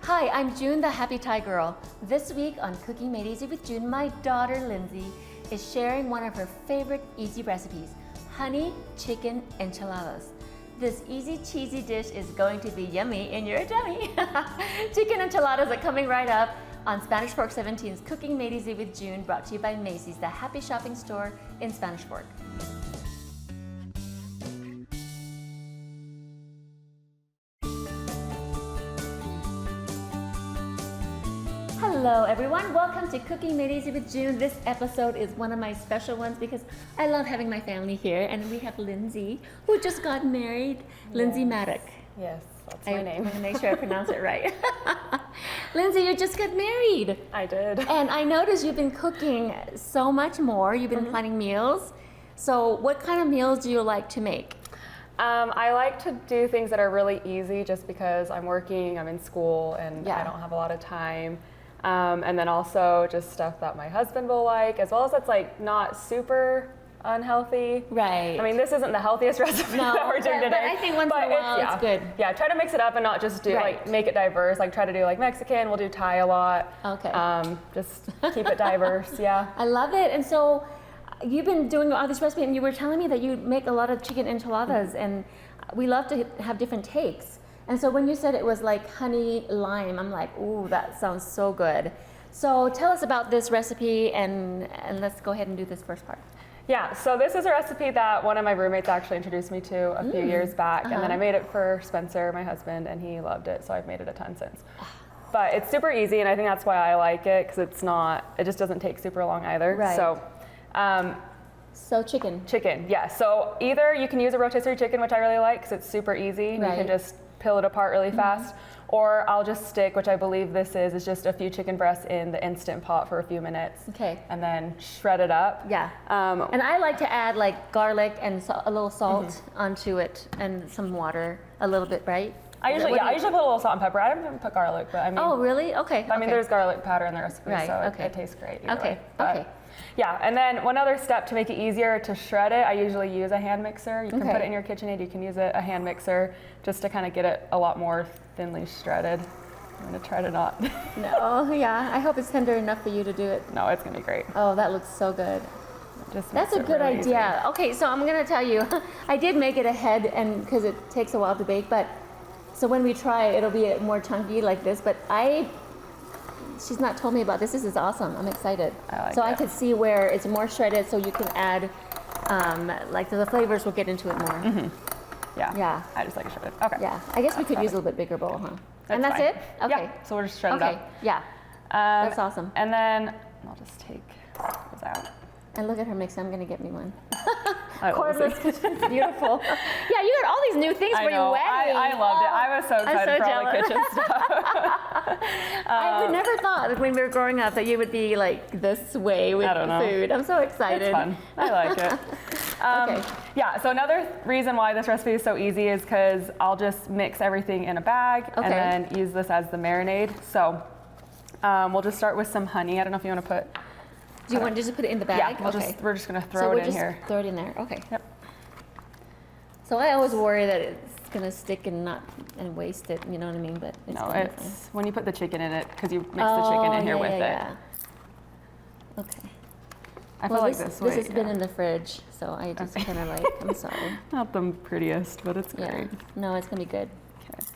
Hi, I'm June, the Happy Thai Girl. This week on Cooking Made Easy with June, my daughter Lindsay is sharing one of her favorite easy recipes, honey chicken enchiladas. This easy cheesy dish is going to be yummy in your tummy. Chicken enchiladas are coming right up on Spanish Fork 17's Cooking Made Easy with June, brought to you by Macy's, the happy shopping store in Spanish Fork. Hello everyone, welcome to Cooking Made Easy with June. This episode is one of my special ones because I love having my family here, and we have Lindsay, who just got married. Lindsay Maddock. Yes, that's my name. I'm going to make sure I pronounce it right. Lindsay, you just got married. I did. And I noticed you've been cooking so much more. You've been planning meals. So what kind of meals do you like to make? I like to do things that are really easy just because I'm working, I'm in school, and I don't have a lot of time. And then also just stuff that my husband will like, as well as that's like not super unhealthy. Right. I mean, this isn't the healthiest recipe that we're doing today. But I think once in a while it's good. Yeah, try to mix it up and not just do like make it diverse. Like try to do like Mexican. We'll do Thai a lot. Okay. Just keep it diverse. Yeah. I love it. And so you've been doing all this recipe, and you were telling me that you make a lot of chicken enchiladas, and we love to have different takes. And so when you said it was like honey lime, I'm like, ooh, that sounds so good. So tell us about this recipe, and let's go ahead and do this first part. Yeah, so this is a recipe that one of my roommates actually introduced me to a few years back, and then I made it for Spencer, my husband, and he loved it, so I've made it a ton since. But it's super easy, and I think that's why I like it, because it just doesn't take super long either. Right. So chicken. Chicken, yeah. So either you can use a rotisserie chicken, which I really like, because it's super easy. You can just peel it apart really fast. Or I'll just stick, which I believe this is just a few chicken breasts in the Instant Pot for a few minutes. Okay. And then shred it up. Yeah. And I like to add like garlic and a little salt onto it, and some water, a little bit, right? I usually put a little salt and pepper. I don't put garlic, but I mean. Oh, really? Okay. I mean, there's garlic powder in the recipe, so it tastes great. Okay. Okay. Yeah, and then one other step to make it easier to shred it, I usually use a hand mixer. You can put it in your KitchenAid, you can use a hand mixer just to kind of get it a lot more thinly shredded. I'm gonna try to not. No, yeah, I hope it's tender enough for you to do it. No, it's gonna be great. Oh, that looks so good. That's a good really idea. Easy. Okay, so I'm gonna tell you, I did make it ahead, and because it takes a while to bake, but so when we try it, it'll be more chunky like this, but she's not told me about this. This is awesome. I'm excited. I could see where it's more shredded, so you can add, like the flavors will get into it more. Yeah. Yeah. I just like it shredded. Okay. Yeah. I guess we could use a little bit bigger bowl, huh? That's fine. It? Okay. Yeah. So we'll just shred it up. Yeah. That's awesome. And then I'll just take those out. And look at her mix. I'm gonna get me one. Cordless kitchen, beautiful. Yeah, you got all these new things for your wedding. I loved it. I was so excited for all the kitchen stuff. I would never thought that when we were growing up that you would be like this way with food. I'm so excited. It's fun. I like it. Yeah, so another reason why this recipe is so easy is because I'll just mix everything in a bag and then use this as the marinade. So we'll just start with some honey. I don't know if you want to put. Do you want to just put it in the bag? Yeah, we're just going to throw it in here. Throw it in there. Okay. Yep. So I always worry that it's going to stick and waste it. You know what I mean? But it's when you put the chicken in it, because you mix the chicken in here with it. Okay. I feel like this has been in the fridge, so I just kind of like. I'm sorry. Not the prettiest, but it's great. Yeah. No, it's going to be good. Okay.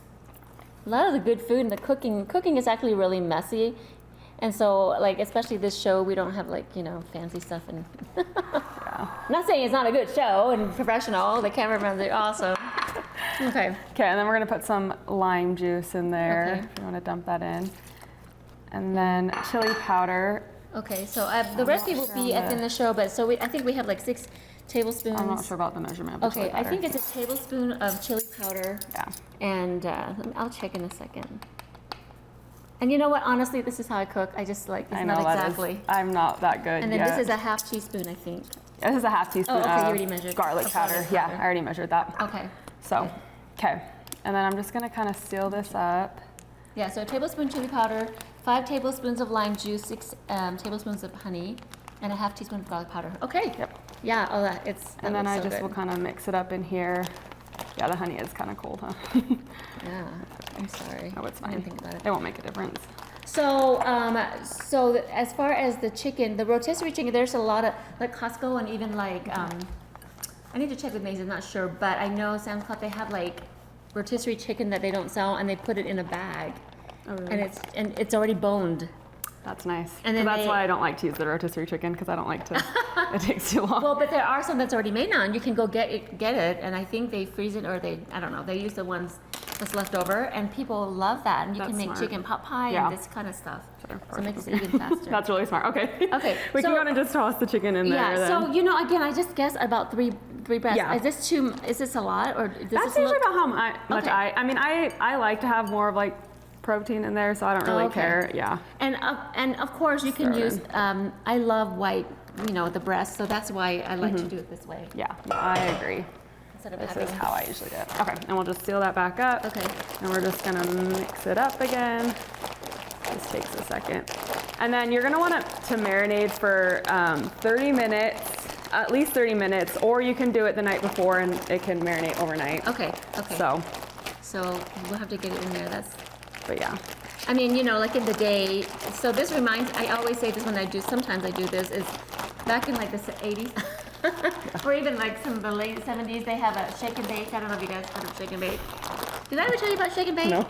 A lot of the good food and the cooking is actually really messy. And so, like, especially this show, we don't have, like, fancy stuff. And I'm not saying it's not a good show and professional. The cameramans are awesome. Okay, and then we're going to put some lime juice in there, if you want to dump that in. And then chili powder. Okay, so the recipe will be in the show, but so I think we have, like, 6 tablespoons. I'm not sure about the measurement of the chili powder. I think it's a tablespoon of chili powder. Yeah. And I'll check in a second. And you know what? Honestly, this is how I cook. I just like, it's not exactly. I'm not that good. And then this is a half teaspoon, I think. This is a half teaspoon you already measured. Garlic powder. Yeah, I already measured that. Okay. So, okay. And then I'm just going to kind of seal this up. Yeah, so a tablespoon chili powder, 5 tablespoons of lime juice, 6 tablespoons of honey, and a half teaspoon of garlic powder. Okay. Yep. Yeah, and then I just will kind of mix it up in here. Yeah, the honey is kind of cold, huh? Yeah, I'm sorry. Oh, it's I fine. didn't think about it. It won't make a difference. So, as far as the chicken, the rotisserie chicken, there's a lot of, like Costco and even like, I need to check with Macy's, I'm not sure, but I know Sam's Club, they have like rotisserie chicken that they don't sell and they put it in a bag. Oh, really? And it's already boned. That's nice. And then that's why I don't like to use the rotisserie chicken, because I don't like to, it takes too long. Well, but there are some that's already made now, and you can go get it, and I think they freeze it, or I don't know, they use the ones that's left over, and people love that, and you can make smart. chicken pot pie and this kind of stuff. Sure, so it makes it even faster. That's really smart. Okay. Okay. We can go and just toss the chicken in there. Yeah. Then. So again, I just guessed about three breasts. Yeah. Is this a lot, or does That's this usually look? about how much Okay. I like to have more of like protein in there, so I don't really care. Yeah. And of course you can Throw it use. I love white, the breast, so that's why I like to do it this way. Yeah, I agree. Instead of This having. is how I usually do it. Okay, and we'll just seal that back up. Okay. And we're just gonna mix it up again. This takes a second. And then you're gonna want it to marinate for 30 minutes, at least 30 minutes, or you can do it the night before and it can marinate overnight. Okay. Okay. So we'll have to get it in there. But yeah. I mean, like in the day, so this reminds, I always say this when sometimes I do this, is back in like the 80s, or even like some of the late 70s, they have a shake and bake. I don't know if you guys heard of shake and bake. Did I ever tell you about shake and bake? No.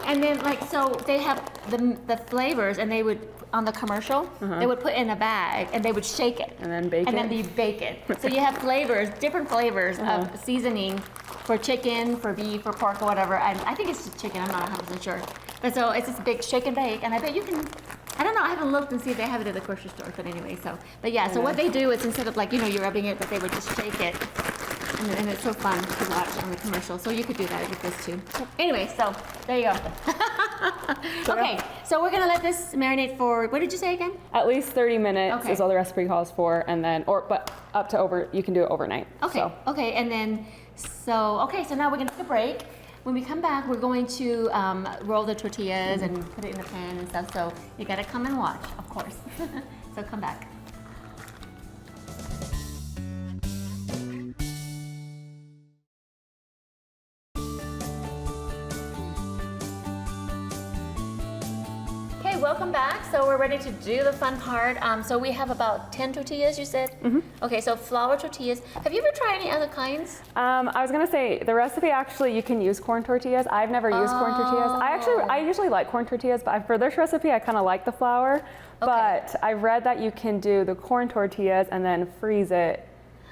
And then so they have the flavors, and they would, on the commercial, they would put in a bag, and they would shake it. And then bake it? And then you bake it. So you have flavors, different flavors of seasoning for chicken, for beef, for pork, or whatever. And I think it's just chicken, I'm not 100% sure. But so it's this big shake and bake, and I bet you can, I don't know, I haven't looked and see if they have it at the grocery store, but anyway, but yeah, so what they do is instead of like, you're rubbing it, but they would just shake it. And it's so fun to watch on the commercial. So you could do that with this too. Anyway, so there you go. Okay, so we're gonna let this marinate for, what did you say again? At least 30 minutes Okay. is all the recipe calls for, and then, but up to you can do it overnight. Okay, So. okay, and then, so now we're gonna take a break. When we come back, we're going to roll the tortillas and put it in the pan and stuff. So you gotta come and watch, of course. So come back. Okay, welcome back. So we're ready to do the fun part. So we have about 10 tortillas, you said? Mm-hmm. Okay, so flour tortillas. Have you ever tried any other kinds? I was gonna say, the recipe actually, you can use corn tortillas. I've never used corn tortillas. I usually like corn tortillas, but for this recipe, I kind of like the flour. But I've read that you can do the corn tortillas and then freeze it,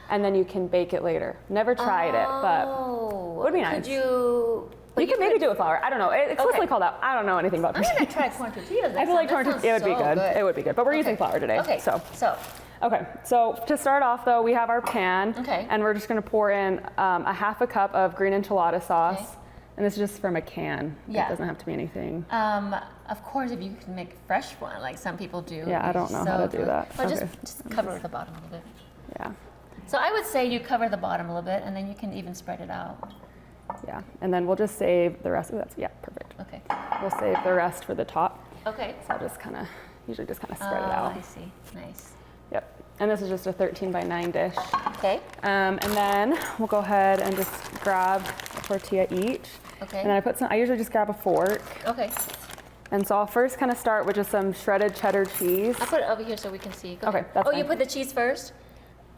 and then you can bake it later. Never tried it, but it would be nice. Could you... You could maybe do it flour. I don't know. It's explicitly called out. I don't know anything about I'm tortillas. gonna try corn tortillas. I feel like corn tortillas, it would be good. It would be good. But we're using flour today. Okay, So. Okay, so to start off though, we have our pan. Okay. And we're just gonna pour in a half a cup of green enchilada sauce. Okay. And this is just from a can. Yeah. It doesn't have to be anything. of course, if you can make fresh one, like some people do. Yeah, I don't know how to do that. But Okay. just cover the bottom a little bit. Yeah. So I would say you cover the bottom a little bit, and then you can even spread it out. Yeah. And then we'll just save the rest. Perfect. Okay. We'll save the rest for the top. Okay. So I'll just usually just kind of spread it out. I see. Nice. Yep. And this is just a 13 by 9 dish. Okay. And then we'll go ahead and just grab a tortilla each. Okay. And then I usually just grab a fork. Okay. And so I'll first kind of start with just some shredded cheddar cheese. I'll put it over here so we can see. Go Okay, ahead. that's you fine. put the cheese first?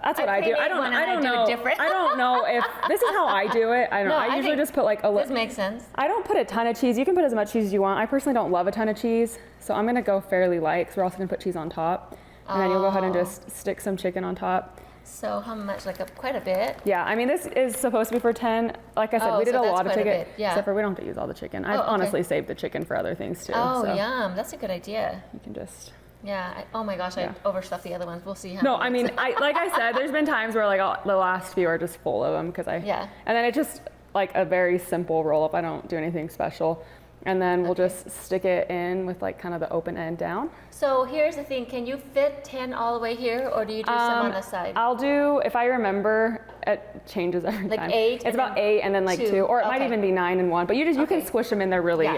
That's what I do. I don't know. Different. I don't know if this is how I do it. I don't know. I usually just put like a little. This makes sense. I don't put a ton of cheese. You can put as much cheese as you want. I personally don't love a ton of cheese, so I'm gonna go fairly light because we're also gonna put cheese on top. And then you'll go ahead and just stick some chicken on top. So how much? Like quite a bit? Yeah, I mean this is supposed to be for 10. Like I said, we did a lot of chicken, yeah. except for we don't have to use all the chicken. I've honestly saved the chicken for other things too. Oh, so yum! That's a good idea. you can just. Yeah. Oh my gosh, I overstuffed the other ones. We'll see how. No, I mean, like I said, there's been times where like the last few are just full of them because And then it's just like a very simple roll up. I don't do anything special. And then we'll just stick it in with like kind of the open end down. So here's the thing, can you fit 10 all the way here, or do you do some on the side? I'll do, if I remember, it changes every time. Like 8? It's about 8 and then like 2, or it might even be 9 and 1, but you can squish them in there really,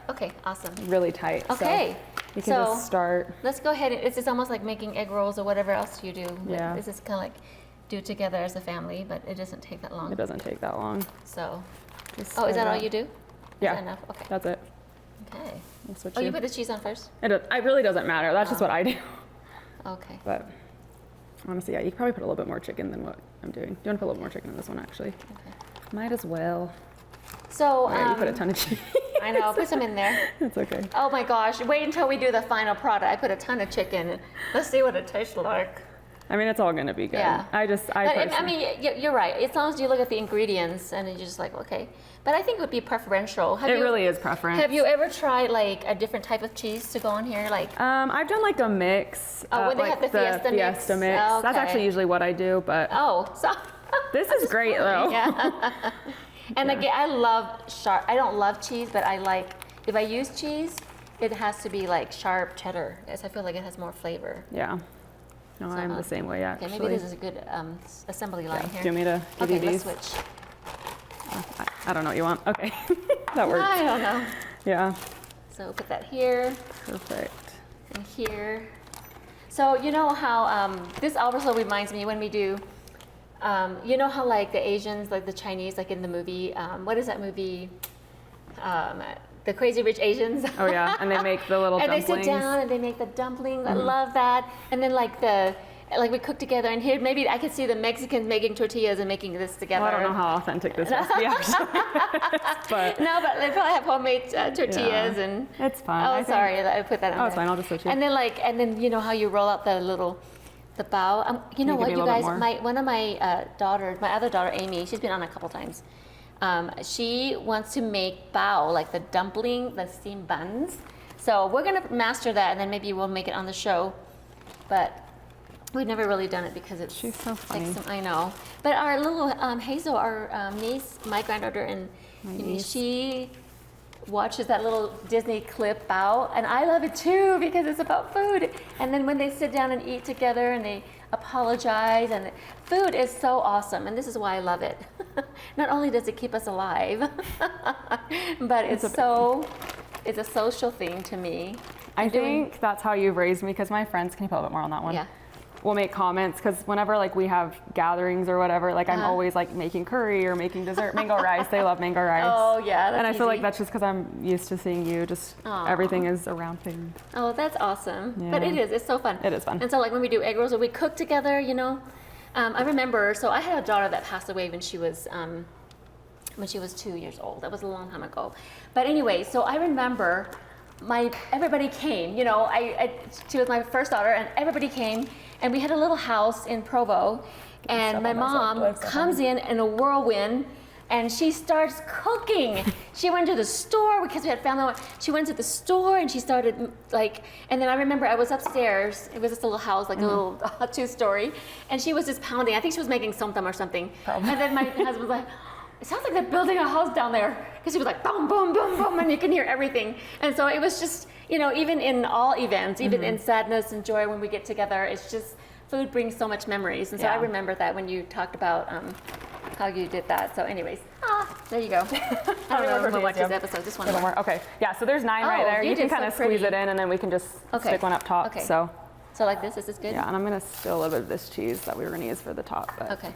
Okay, awesome. really tight. Okay. So you can just start. Let's go ahead. It's almost like making egg rolls or whatever else you do. Yeah. This is kind of like, do together as a family, but it doesn't take that long. It doesn't take that long. So, Just oh, is that spread all out. you do? Yeah. Is that enough? Okay. That's it. Okay. We'll switch Oh, you put the cheese on first? It really doesn't matter. That's just what I do. Okay. But honestly, yeah, you could probably put a little bit more chicken than what I'm doing. Do you want to put a little more chicken in this one, actually? Okay. Might as well. So, All right, you put a ton of cheese. I know, put some in there. That's okay. Oh my gosh, wait until we do the final product. I put a ton of chicken. Let's see what it tastes like. I mean, it's all gonna be good. Yeah. I I mean, you're right. As long as you look at the ingredients and you're just like, okay. But I think it would be preferential. It really is preference. Have you ever tried like a different type of cheese to go on here? Like, I've done like a mix. Oh, when they like have the Fiesta mix? Fiesta mix. Oh, That's okay. actually usually what I do, but oh, so this is great though. yeah. And again, I love sharp. I don't love cheese, but I like if I use cheese, it has to be like sharp cheddar, as I feel like it has more flavor. Yeah. No, So, I'm the same way Okay, actually. maybe this is a good assembly line Yeah. here. Do you want me to give Okay, you let's these? switch. I don't know what you want. Okay. That works. I don't know. Yeah. So put that here Perfect. and here. So you know how this also reminds me when we do. You know how like the Asians, like the Chinese, like in the movie. What is that movie? The Crazy Rich Asians. Oh yeah, and they make the little And dumplings. they sit down and they make the dumplings. I love that. And then like we cook together, and here maybe I could see the Mexicans making tortillas and making this together. Well, I don't know how authentic this recipe actually is, but No, but they probably have homemade tortillas Yeah. and. it's fine. Oh, I think- sorry, I put that on. Oh, it's there. fine. I'll just switch it. And then you know how you roll out the bao. You know you give what, me a you little guys? bit more? One of my daughters, my other daughter Amy, she's been on a couple times. She wants to make bao, like the dumpling, the steamed buns. So we're gonna master that, and then maybe we'll make it on the show. But we've never really done it because it's. She's so funny. I know. But our little Hazel, our niece, my granddaughter, and niece. she watches that little Disney clip bao, and I love it too because it's about food. And then when they sit down and eat together and they apologize, and food is so awesome, and this is why I love it. Not only does it keep us alive, but it's a social thing to me. I think that's how you've raised me, because my friends, can you put a little bit more on that one? Yeah. Will make comments, because whenever like we have gatherings or whatever, like I'm always like making curry or making dessert, mango rice. They love mango rice. Oh yeah, that's and I feel like easy. that's just because I'm used to seeing you. Just everything is around food. Oh, that's awesome. But Yeah. it's so fun. It is fun. And so like when we do egg rolls or we cook together, you know, I remember, so I had a daughter that passed away when she was 2 years old. That was a long time ago. But anyway, so I remember everybody came, you know, she was my first daughter, and everybody came, and we had a little house in Provo, and my mom comes in a whirlwind, and she starts cooking. She went to the store because we had family. She went to the store and she started and then I remember I was upstairs. It was just a little house, like a little 2-story, and she was just pounding. I think she was making something or something. Probably. And then my husband was like, it sounds like they're building a house down there, because she was like boom, boom, boom, boom, and you can hear everything. And so it was just, you know, even in all events, even in sadness and joy when we get together, it's just food brings so much memories. And so I Yeah. remember that when you talked about how you did that. So anyways, there you go. I don't know if we'll watch this episode. Just one A little more. more. Okay. Yeah. So there's 9 right Oh, there. you You can did so kind of squeeze pretty. it in, and then we can just Okay. stick one up top. Okay. So So like this is good? yeah, and I'm gonna spill a little bit of this cheese that we were gonna use for the top. But, Okay.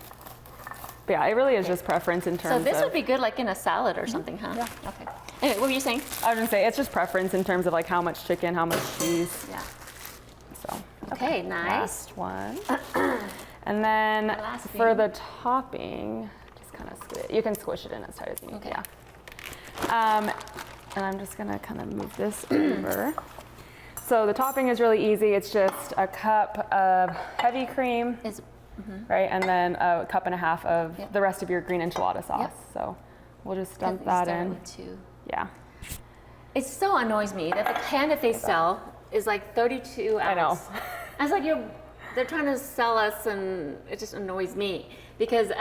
but yeah, it really is just preference in terms So this of. would be good like in a salad or something, huh? Yeah. Okay. Anyway, what were you saying? I was gonna say it's just preference in terms of like how much chicken, how much cheese. Yeah. So Okay, nice. last one. And then last for thing. the topping, just kind of squish it. You can squish it in as tight as you need. Okay. Yeah. And I'm just gonna kind of move this over. So the topping is really easy. It's just a cup of heavy cream, right? And then a cup and a half of Yep. the rest of your green enchilada sauce. Yep. So we'll just dump We that start in. with 2. Yeah. It so annoys me that the can that they sell is like 32 ounce. I know. I was like, they're trying to sell us, and it just annoys me because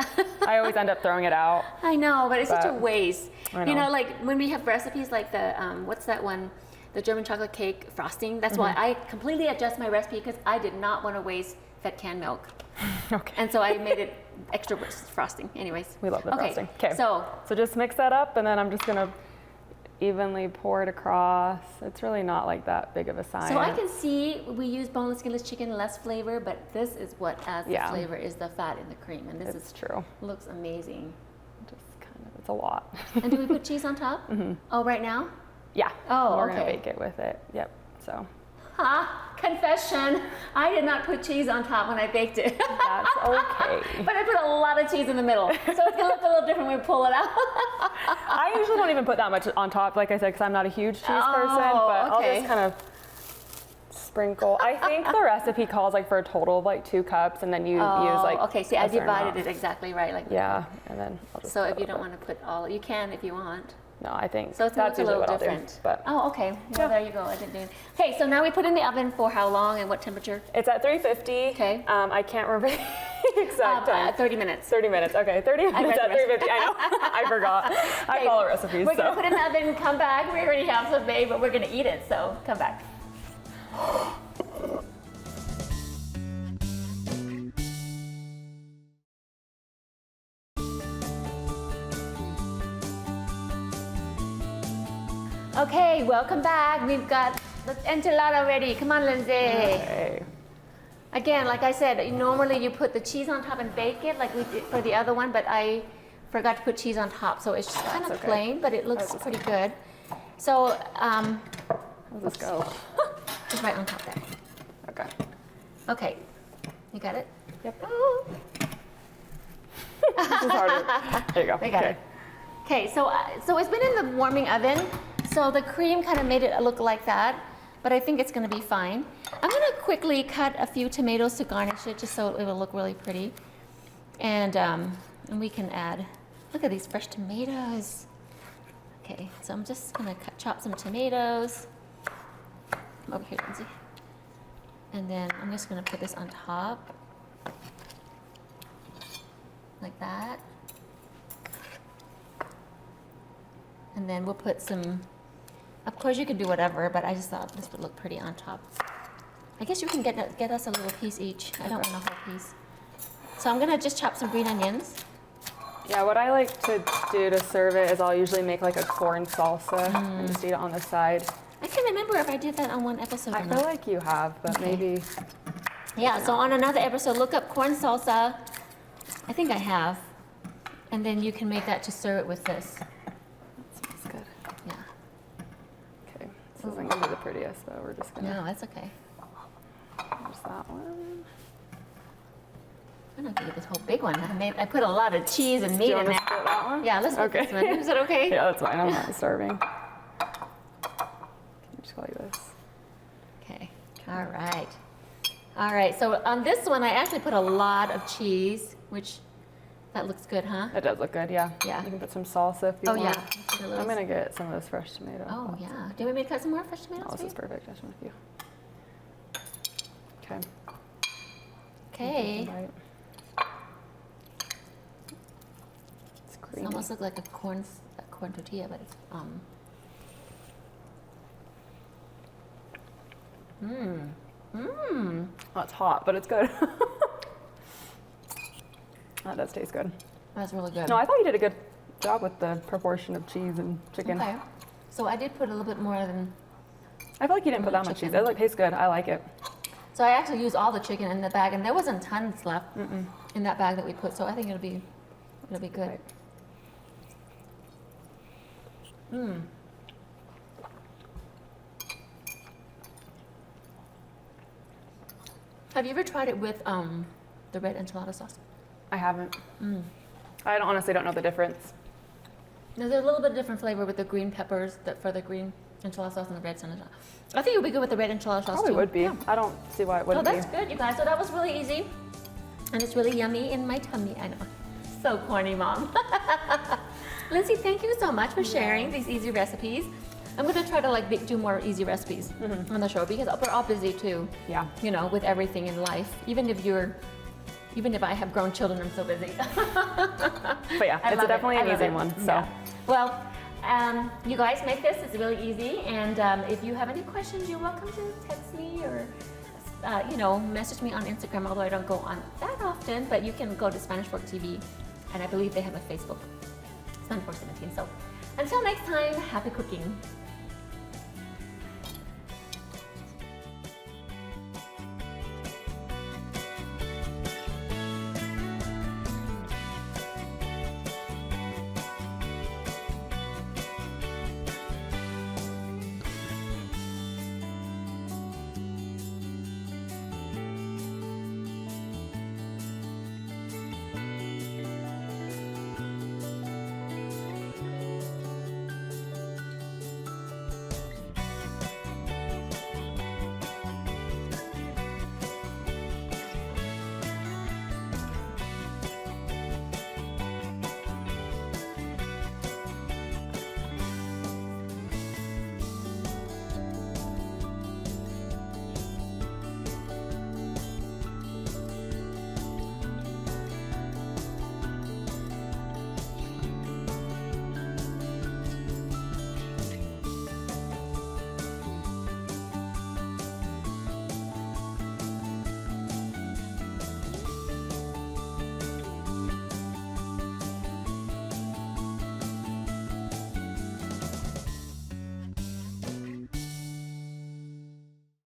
I always end up throwing it out. I know, but it's such a But- waste. I You know. know, like when we have recipes like the what's that one, the German chocolate cake frosting. That's Mm-hmm. why I completely adjust my recipe, because I did not want to waste fat can milk, Okay. and so I made it extra frosting. Anyways, We love the frosting. Okay, so So just mix that up, and then I'm just gonna evenly poured across. It's really not like that big of a science. So I can see we use boneless, skinless chicken, less flavor, but this is what adds the flavor is the fat in the cream, and this is true. Looks amazing. Just kind of, it's a lot. And do we put cheese on top? Mm-hmm. Oh, right now? Yeah. Oh, we're gonna bake it with it. Yep. So. Confession, I did not put cheese on top when I baked it. That's okay. But I put a lot of cheese in the middle, so it's gonna look a little different when we pull it out. I usually don't even put that much on top, like I said, because I'm not a huge cheese person, but I'll just kind of sprinkle. I think the recipe calls like for a total of like 2 cups, and then you use like. Okay, see, I divided it exactly right, like. Yeah, and then I'll just. So if you don't want to put all, you can if you want. No, I think so. It's that's a usually little what different. I'll do. But okay. Well, there you go. I didn't do it. Okay, so now we put in the oven for how long and what temperature? It's at 350. Okay. I can't remember the exact time. 30 minutes. 30 minutes. Okay, 30 minutes at 350. I know. I forgot. I follow recipes. We're gonna put it in the oven. Come back. We already have some made, but we're gonna eat it. So come back. Okay, welcome back. We've got the enchilada ready. Come on, Lindsay. Okay. Again, like I said, normally you put the cheese on top and bake it like we did for the other one, but I forgot to put cheese on top, so it's just kind of plain, but it looks pretty good. So, how does this go? It's right on top there. Okay. Okay, you got it? Yep. This is harder. There you go. We got it. Okay, so it's been in the warming oven. So the cream kind of made it look like that, but I think it's going to be fine. I'm going to quickly cut a few tomatoes to garnish it, just so it will look really pretty. And we can add, look at these fresh tomatoes. Okay, so I'm just going to chop some tomatoes. Come over here, Lindsay. And then I'm just going to put this on top, like that. And then we'll put some, of course you can do whatever, but I just thought this would look pretty on top. I guess you can get us a little piece each. I don't want a whole piece. So I'm gonna just chop some green onions. Yeah, what I like to do to serve it is I'll usually make like a corn salsa and just eat it on the side. I can't remember if I did that on one episode I feel like you have, but maybe. Yeah, so on another episode, look up corn salsa. I think I have. And then you can make that to serve it with this. This isn't going to be the prettiest, but we're just going to... No, that's okay. There's that one. I'm not going to get this whole big one. I put a lot of cheese and meat in there. Do you want to split that one? Yeah, let's split this one. Is that okay? Yeah, that's fine. I'm not starving. Can you just go like this? Okay. All right. All right. So on this one, I actually put a lot of cheese, which that looks good, huh? It does look good, yeah. Yeah. You can put some salsa if you want. Oh, yeah. I'm going to get some of this fresh tomato. Oh, yeah. Do you want me to cut some more fresh tomatoes? Oh, this is perfect. I just want a few. Okay. Okay. It's It creamy. almost looks like a corn tortilla, but it's Oh, it's hot, but it's good. That does taste good. That's really good. No, I thought you did a good job with the proportion of cheese and chicken. Okay. So I did put a little bit more than. I feel like you didn't put that much cheese. It tastes good. I like it. So I actually used all the chicken in the bag, and there wasn't tons left in that bag that we put. So I think it'll be good. Right. Have you ever tried it with the red enchilada sauce? I haven't. I honestly don't know the difference. There's a little bit different flavor with the green peppers for the green enchilada sauce and the red enchilada sauce. I think it would be good with the red enchilada sauce Probably too. would be. Yeah. I don't see why it wouldn't that's good, you guys. So that was really easy, and it's really yummy in my tummy. I know. So corny, Mom. Lindsay, thank you so much for sharing these easy recipes. I'm gonna try to do more easy recipes on the show because we're all busy too. Yeah. You know, with everything in life. Even if I have grown children, I'm so busy. But yeah, it's definitely an easy one. So. Yeah. Well, you guys make this. It's really easy. And if you have any questions, you're welcome to text me or, message me on Instagram, although I don't go on that often. But you can go to Spanish Fork TV, and I believe they have a Facebook, Spanish Fork 17. So Until next time, happy cooking.